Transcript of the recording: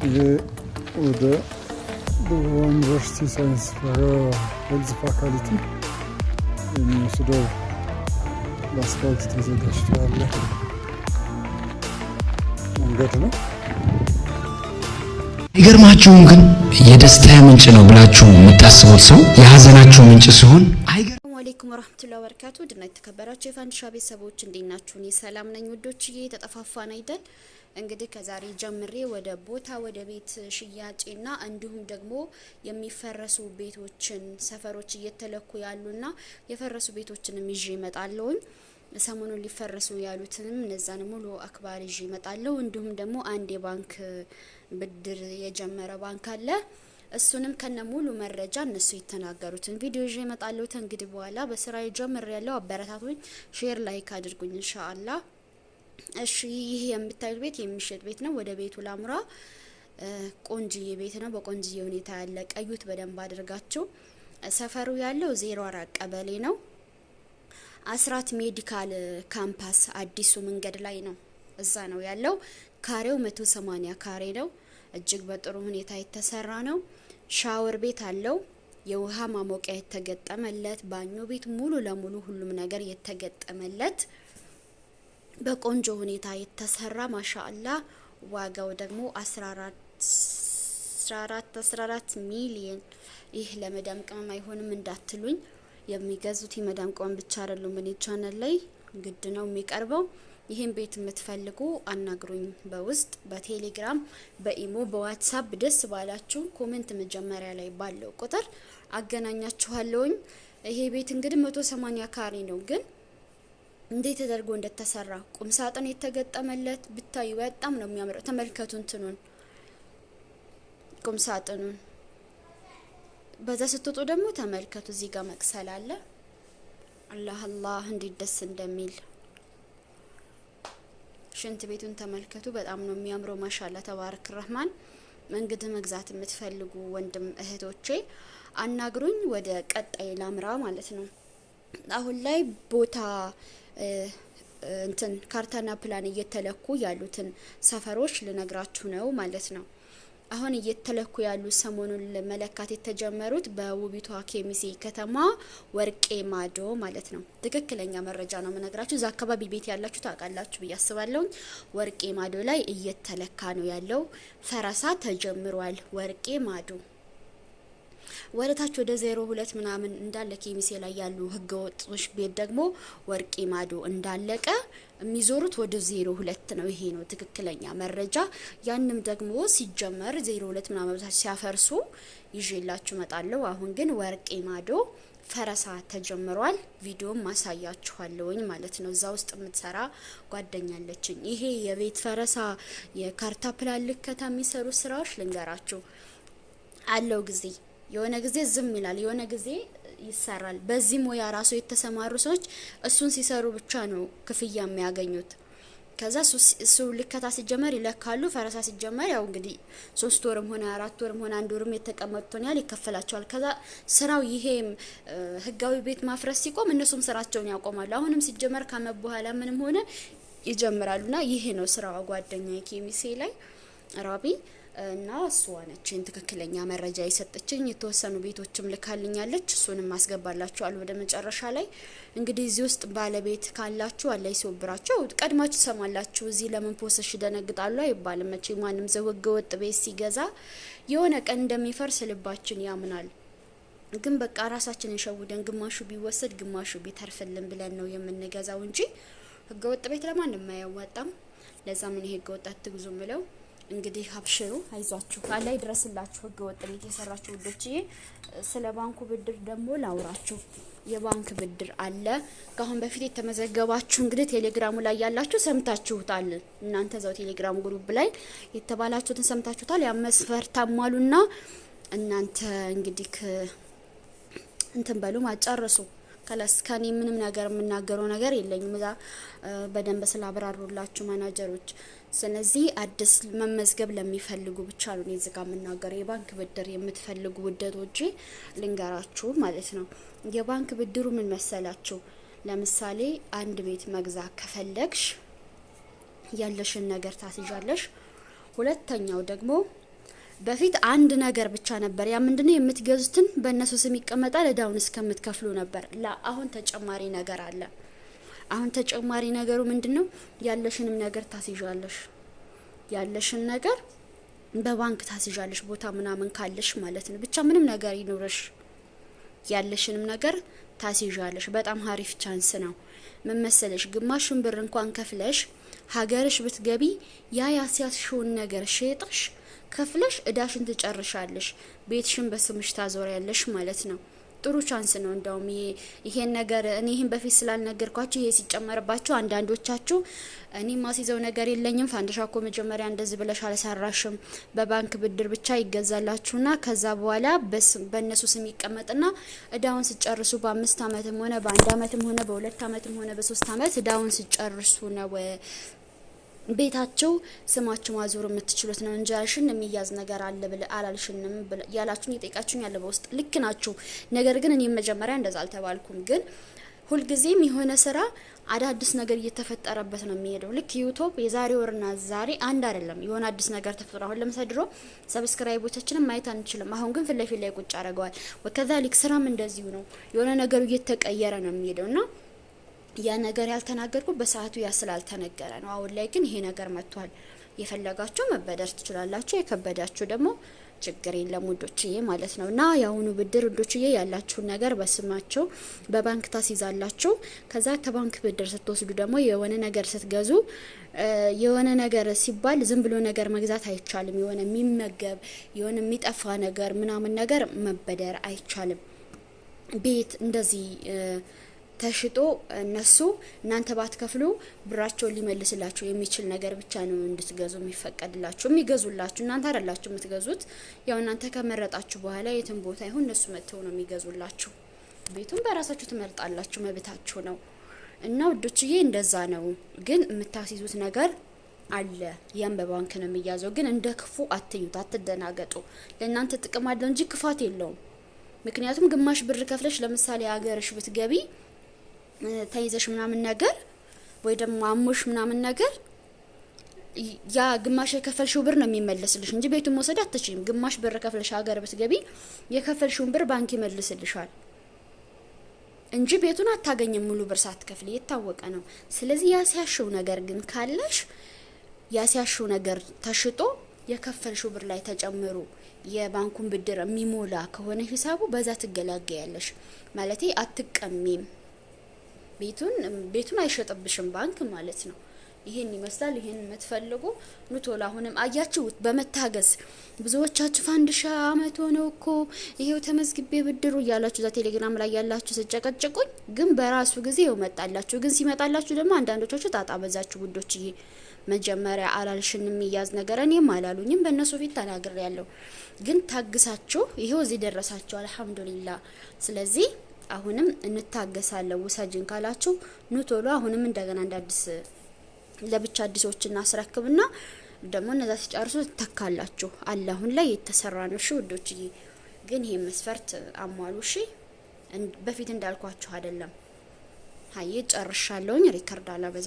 ይሄ ወደ ድሬዳዋ ዩኒቨርሲቲ ሳይንስ ሄልዝ ፋካልቲ የሚወስደው ለአስፋልት ተዘጋጅቶ ያለ መንገድ ነው። አይገርማችሁም? ግን የደስታ ምንጭ ነው ብላችሁ የምታስቡት ሰው የሀዘናችሁ ምንጭ ሲሆን ሰላም አለይኩም ወራህመቱላሂ ወበረካቱ። ድና የተከበራችሁ የፋንዲሻ ቤተሰቦች እንዴት ናችሁ? እኔ ሰላም ነኝ ውዶችዬ። ተጠፋፋን አይደል? እንግዲህ ከዛሬ ጀምሬ ወደ ቤት ሽያጭና እንዲሁም ደግሞ የሚፈረሱ ቤቶችን ሰፈሮች እየተለኩ ያሉና የፈረሱ ቤቶችንም ይዤ እመጣለሁ። ሰሞኑን ሊፈረሱ ያሉትንም እነዛን ሙሉ አክባር ይዤ እመጣለሁ። እንዲሁም ደግሞ አንድ የባንክ ብድር የጀመረ ባንክ አለ። እሱንም ከነ ሙሉ መረጃ እነሱ የተናገሩትን ቪዲዮ ይዤ እመጣለሁ። እንግዲህ በኋላ በስራዬ ጀምሬያለሁ። አበረታቱኝ፣ ሼር ላይክ አድርጉኝ ኢንሻአላህ። እሺ ይሄ የምታዩት ቤት የሚሸጥ ቤት ነው። ወደ ቤቱ ላምራ። ቆንጅዬ ቤት ነው፣ በቆንጅዬ ሁኔታ ያለ ቀዩት በደንብ አድርጋችሁ። ሰፈሩ ያለው 04 ቀበሌ ነው። አስራት ሜዲካል ካምፓስ አዲሱ መንገድ ላይ ነው። እዛ ነው ያለው። ካሬው 180 ካሬ ነው። እጅግ በጥሩ ሁኔታ የተሰራ ነው። ሻወር ቤት አለው። የውሃ ማሞቂያ የተገጠመለት፣ ባኞ ቤት ሙሉ ለሙሉ ሁሉም ነገር የተገጠመለት በቆንጆ ሁኔታ የተሰራ ማሻአላህ። ዋጋው ደግሞ 14 ሚሊዮን። ይህ ለመዳም ቅመም አይሆንም እንዳትሉኝ፣ የሚገዙት የመዳም ቅመም ብቻ አይደሉም። እኔ ቻናል ላይ ግድ ነው የሚቀርበው። ይሄን ቤት የምትፈልጉ አናግሩኝ፣ በውስጥ በቴሌግራም በኢሞ በዋትስአፕ ደስ ባላችሁ ኮሜንት መጀመሪያ ላይ ባለው ቁጥር አገናኛችኋለሁኝ። ይሄ ቤት እንግዲህ 180 ካሬ ነው። ግን እንዴት ተደርጎ እንደተሰራ ቁም ሳጥን የተገጠመለት ብታዩ በጣም ነው የሚያምረው። ተመልከቱ እንትኑን ቁም ሳጥኑን። በዛ ስትወጡ ደግሞ ተመልከቱ፣ እዚህ ጋር መቅሰል አለ። አላህ እንዴት ደስ እንደሚል። ሽንት ቤቱን ተመልከቱ፣ በጣም ነው የሚያምረው። ማሻአላ ተባረክ ረህማን። እንግዲህ መግዛት የምትፈልጉ ወንድም እህቶቼ አናግሩኝ። ወደ ቀጣይ ላምራ ማለት ነው። አሁን ላይ ቦታ ካርታና ፕላን እየተለኩ ያሉትን ሰፈሮች ልነግራችሁ ነው ማለት ነው። አሁን እየተለኩ ያሉ ሰሞኑን ለመለካት የተጀመሩት በውቢቷ ኬሚሴ ከተማ ወርቄ ማዶ ማለት ነው። ትክክለኛ መረጃ ነው የምነግራችሁ። እዛ አካባቢ ቤት ያላችሁ ታውቃላችሁ ብዬ አስባለሁ። ወርቄ ማዶ ላይ እየተለካ ነው ያለው። ፈረሳ ተጀምሯል። ወርቄ ማዶ ወደታች ወደ 02 ምናምን እንዳለ ኬሚሴ ላይ ያሉ ህገወጦች ቤት ደግሞ ወርቄ ማዶ እንዳለቀ የሚዞሩት ወደ 02 ነው። ይሄ ነው ትክክለኛ መረጃ። ያንም ደግሞ ሲጀመር 02 ምናምን ሲያፈርሱ ይዤላችሁ መጣለሁ። አሁን ግን ወርቄ ማዶ ፈረሳ ተጀምሯል። ቪዲዮም ማሳያችኋለሁኝ ማለት ነው። እዛ ውስጥ የምትሰራ ጓደኛለችኝ። ይሄ የቤት ፈረሳ የካርታ ፕላን ልከታ የሚሰሩ ስራዎች ልንገራችሁ አለው ጊዜ የሆነ ጊዜ ዝም ይላል፣ የሆነ ጊዜ ይሰራል። በዚህ ሙያ ራሱ የተሰማሩ ሰዎች እሱን ሲሰሩ ብቻ ነው ክፍያ የሚያገኙት። ከዛ እሱ ልከታ ሲጀመር ይለካሉ። ፈረሳ ሲጀመር ያው እንግዲህ 3 ወርም ሆነ 4 ወርም ሆነ 1 ወርም የተቀመጡትን ያህል ይከፈላቸዋል። ከዛ ስራው ይሄም ህጋዊ ቤት ማፍረስ ሲቆም እነሱም ስራቸውን ያቆማሉ። አሁንም ሲጀመር ካመት በኋላ ምንም ሆነ ይጀምራሉና ይሄ ነው ስራው። ጓደኛዬ ኬሚሴ ላይ ራቢ እና እሷ ነች ትክክለኛ መረጃ የሰጠችኝ። የተወሰኑ ቤቶችም ልካልኛለች። እሱንም ማስገባላችኋለሁ ወደ መጨረሻ ላይ። እንግዲህ እዚህ ውስጥ ባለቤት ካላችሁ አላይ ሲወብራችሁ ቀድማችሁ ሰማላችሁ። እዚህ ለምን ፖስሽ ደነግጣሉ አይባልም መቼ። ማንም ዘወገ ወጥ ቤት ሲገዛ የሆነ ቀን እንደሚፈርስ ልባችን ያምናል። ግን በቃ ራሳችንን ሸውደን ግማሹ ቢወሰድ ግማሹ ቢተርፍልን ብለን ነው የምንገዛው እንጂ ህገወጥ ቤት ለማንም አያዋጣም። ለዛ ምን ህገወጥ አትግዙም ብለው እንግዲህ አብሽሩ፣ አይዟችሁ፣ አላይ ድረስላችሁ ህገወጥ ቤት የሰራችሁ ውዶችዬ። ስለ ባንኩ ብድር ደግሞ ላውራችሁ። የባንክ ብድር አለ። ካሁን በፊት የተመዘገባችሁ እንግዲህ ቴሌግራሙ ላይ ያላችሁ ሰምታችሁታል። እናንተ ዘው ቴሌግራም ግሩፕ ላይ የተባላችሁትን ሰምታችሁታል። ያ መስፈርት ታሟሉና እናንተ እንግዲህ እንትን በሉ ማጨረሱ። ከለስካኒ ምንም ነገር የምናገረው ነገር የለኝም። እዛ በደንብ ስላብራሩላችሁ ማናጀሮች። ስለዚህ አዲስ መመዝገብ ለሚፈልጉ ብቻ ነው እዚህ ጋር የምናገረው። የባንክ ብድር የምትፈልጉ ውደቶቼ ልንገራችሁ ማለት ነው። የባንክ ብድሩ ምን መሰላችሁ? ለምሳሌ አንድ ቤት መግዛት ከፈለግሽ ያለሽን ነገር ታስይዣለሽ። ሁለተኛው ደግሞ በፊት አንድ ነገር ብቻ ነበር። ያ ምንድነው? የምትገዙትን በእነሱ ስም ይቀመጣል እዳውን እስከምትከፍሉ ነበር። አሁን ተጨማሪ ነገር አለ። አሁን ተጨማሪ ነገሩ ምንድነው? ያለሽንም ነገር ታስይዣለሽ። ያለሽን ነገር በባንክ ታስይዣለሽ፣ ቦታ ምናምን ካለሽ ማለት ነው። ብቻ ምንም ነገር ይኖርሽ ያለሽንም ነገር ታስይዣለሽ። በጣም ሀሪፍ ቻንስ ነው። ምን መሰለሽ? ግማሹን ብር እንኳን ከፍለሽ ሀገርሽ ብትገቢ ያ ያስያዝሽውን ነገር ሸጠሽ ከፍለሽ እዳሽን ትጨርሻለሽ። ቤትሽን በስምሽ ታዞሪያለሽ ማለት ነው። ጥሩ ቻንስ ነው። እንደውም ይሄን ነገር እኔ ይሄን በፊት ስላልነገርኳችሁ ይሄ ሲጨመርባችሁ አንዳንዶቻችሁ እኔ ማስይዘው ነገር የለኝም ፋንድሻኮ መጀመሪያ እንደዚህ ብለሽ አልሰራሽም በባንክ ብድር ብቻ ይገዛላችሁና ከዛ በኋላ በእነሱ ስም ይቀመጥና እዳውን ሲጨርሱ በ5 አመትም ሆነ በ1 አመትም ሆነ በ2 አመትም ሆነ በ3 አመት እዳውን ሲጨርሱ ነው ቤታቸው ስማችሁ ማዞር የምትችሉት ነው እንጂ አልሽን የሚያዝ ነገር አለ ብለ አላልሽንም ያላችሁን ይጠይቃችሁኝ ያለ በውስጥ ልክ ናችሁ። ነገር ግን እኔ መጀመሪያ እንደዛ አልተባልኩም። ግን ሁሉ ጊዜም የሆነ ስራ አዳዲስ ነገር እየተፈጠረበት ነው የሚሄደው። ልክ ዩቲዩብ የዛሬ ወርና ዛሬ አንድ አይደለም። የሆነ አዲስ ነገር ተፈጥሮ አሁን ለምሳሌ ድሮ ሰብስክራይቦቻችንን ማየት አንችልም። አሁን ግን ፍለፊት ላይ ቁጭ አድርገዋል። ወከዛሊክ ስራም እንደዚሁ ነው። የሆነ ነገሩ እየተቀየረ ነው የሚሄደውና ያ ነገር ያልተናገርኩ በሰዓቱ ያ ስላልተነገረ ነው። አሁን ላይ ግን ይሄ ነገር መጥቷል። የፈለጋችሁ መበደር ትችላላችሁ፣ የከበዳችሁ ደግሞ ችግር የለም ውዶችዬ ማለት ነውና ያሁኑ ብድር ውዶችዬ ያላችሁ ነገር በስማቸው በባንክ ታስይዛላችሁ። ከዛ ከባንክ ብድር ስትወስዱ ደግሞ የሆነ ነገር ስትገዙ የሆነ ነገር ሲባል ዝም ብሎ ነገር መግዛት አይቻልም። የሆነ የሚመገብ የሆነ የሚጠፋ ነገር ምናምን ነገር መበደር አይቻልም። ቤት እንደዚህ ተሽጦ እነሱ እናንተ ባትከፍሉ ብራቸውን ሊመልስላችሁ የሚችል ነገር ብቻ ነው እንድትገዙ የሚፈቀድላችሁ። የሚገዙላችሁ እናንተ አይደላችሁ የምትገዙት። ያው እናንተ ከመረጣችሁ በኋላ የትም ቦታ ይሁን እነሱ መጥተው ነው የሚገዙላችሁ። ቤቱን በራሳችሁ ትመርጣላችሁ፣ መብታችሁ ነው። እና ውዶችዬ እንደዛ ነው። ግን የምታስይዙት ነገር አለ። ያን በባንክ ነው የሚያዘው። ግን እንደ ክፉ አትዩት፣ አትደናገጡ። ለእናንተ ጥቅም አለው እንጂ ክፋት የለውም። ምክንያቱም ግማሽ ብር ከፍለሽ ለምሳሌ ሀገርሽ ብትገቢ ተይዘሽ ምናምን ነገር ወይ ደግሞ አሞሽ ምናምን ነገር ያ ግማሽ የከፈልሽው ብር ነው የሚመለስልሽ እንጂ ቤቱን መውሰድ አትችይም። ግማሽ ብር ከፍለሽ ሀገር ብትገቢ የከፈልሽውን ብር ባንክ ይመልስልሻል እንጂ ቤቱን አታገኝም ሙሉ ብር ሳትከፍል፣ የታወቀ ነው። ስለዚህ ያሲያሽው ነገር ግን ካለሽ ያሲያሽው ነገር ተሽጦ የከፈልሽው ብር ላይ ተጨምሩ የባንኩን ብድር የሚሞላ ከሆነ ሂሳቡ በዛ ትገላገያለሽ ማለት አትቀሚም። ቤቱን አይሸጥብሽም ባንክ ማለት ነው። ይሄን ይመስላል። ይሄን የምትፈልጉ ኑቶላ አሁንም አያችሁት በመታገስ ብዙዎቻችሁ 1000 አመት ሆነው እኮ ይሄው ተመዝግቤ ብድሩ እያላችሁ ቴሌግራም ላይ ያላችሁ ስጨቀጭቁኝ፣ ግን በራሱ ጊዜ ይመጣላችሁ። ግን ሲመጣላችሁ ደግሞ አንዳንዶቻችሁ ጣጣ በዛችሁ ውዶችዬ። መጀመሪያ አላልሽንም የሚያዝ ነገር እኔም አላሉኝም በእነሱ ፊት ተናግሬያለሁ። ግን ታግሳችሁ ይሄው እዚህ ደረሳችሁ አልহামዱሊላህ። ስለዚህ አሁንም እንታገሳለን። ውሰጂን ካላችሁ ኑቶሎ አሁንም እንደገና እንዳዲስ ለብቻ አዲሶችን አስረክብና ደግሞ እነዛ ሲጨርሱ ተካላችሁ አለ። አሁን ላይ የተሰራ ነው። እሺ ውዶችዬ፣ ግን ይሄ መስፈርት አሟሉ። እሺ በፊት እንዳልኳችሁ አይደለም። ሀይ ጨርሻለሁኝ። ሪከርድ አላበዛ